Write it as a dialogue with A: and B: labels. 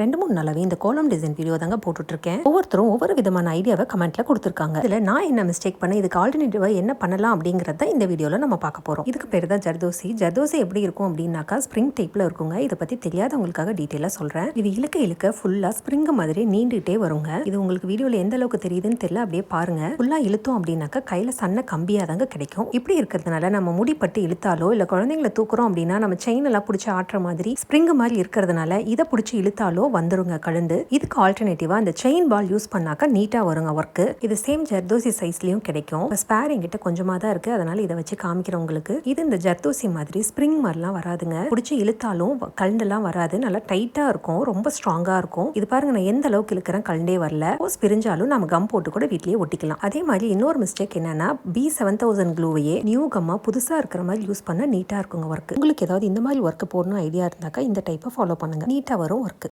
A: 2-3 நாளாவே இந்த கோலம் டிசைன் வீடியோ தாங்க போட்டுட்ருக்கேன். ஒவ்வொருத்தரும் ஒவ்வொரு விதமான ஐடியாவை கமெண்ட்ல கொடுத்துருக்காங்க. இதில் நான் என்ன மிஸ்டேக் பண்ண இதுக்கு ஆல்டர்னேட்டிவாக என்ன பண்ணலாம் அப்படிங்கிறத இந்த வீடியோவில் நம்ம பார்க்க போகிறோம். இதுக்கு பேர் தான் ஜர்தோசி. ஜர்தோசி எப்படி இருக்கும் அப்படின்னாக்கா ஸ்ப்ரிங் டைப்பில் இருக்குங்க. இதை பற்றி தெரியாதவங்களுக்காக டீட்டெயிலாக சொல்கிறேன். இது இழுக்க இழுக்க ஃபுல்லாக ஸ்ப்ரிங் மாதிரி நீண்டுகிட்டே வருங்க. இது உங்களுக்கு வீடியோவில் எந்த அளவுக்கு தெரியுதுன்னு தெரியல, அப்படியே பாருங்க. ஃபுல்லாக இழுத்தோம் அப்படின்னாக்கா கையில் சன்ன கம்பியாக தாங்க கிடைக்கும். இப்படி இருக்கிறதுனால நம்ம முடிப்பட்டு இழுத்தாலோ இல்லை குழந்தைங்களை தூக்குறோம் அப்படின்னா நம்ம செயின் எல்லாம் பிடிச்சி ஆட்டுற மாதிரி ஸ்ப்ரிங் மாதிரி இருக்கிறதுனால இதை பிடிச்சி இழுத்தாலோ வந்துருங்க கலந்து. இதுக்கு ஆல்டர்னேட்டிவா இந்த செயின் பால் யூஸ் பண்ணாக்க நீட்டா வருங்க ஒர்க்கு. இது சேம் ஜர்தோசி சைஸ்லயும் கிடைக்கும். ஸ்பேர் என்கிட்ட கொஞ்சமா தான் இருக்கு, அதனால இதை வச்சு காமிக்கிறவங்களுக்கு. இது இந்த ஜர்தோசி மாதிரி ஸ்ப்ரிங் மாதிரிலாம் வராதுங்க. பிடிச்சி இழுத்தாலும் கலண்டெல்லாம் வராது, நல்லா டைட்டா இருக்கும், ரொம்ப ஸ்ட்ராங்கா இருக்கும். இது பாருங்க, நான் எந்த அளவுக்கு இழுக்கிறேன் கலண்டே வரல. பிரிஞ்சாலும் நம்ம கம் போட்டு கூட வீட்லயே ஒட்டிக்கலாம். அதே மாதிரி இன்னொரு மிஸ்டேக் என்னன்னா B7000 க்ளூவையே நியூ கம்மா புதுசா இருக்கிற மாதிரி யூஸ் பண்ண நீட்டா இருக்குங்க ஒர்க். உங்களுக்கு ஏதாவது இந்த மாதிரி ஒர்க் போடணும் ஐடியா இருந்தாக்கா இந்த டைப்பை ஃபாலோ பண்ணுங்க, நீட்டா வரும் ஒர்க்.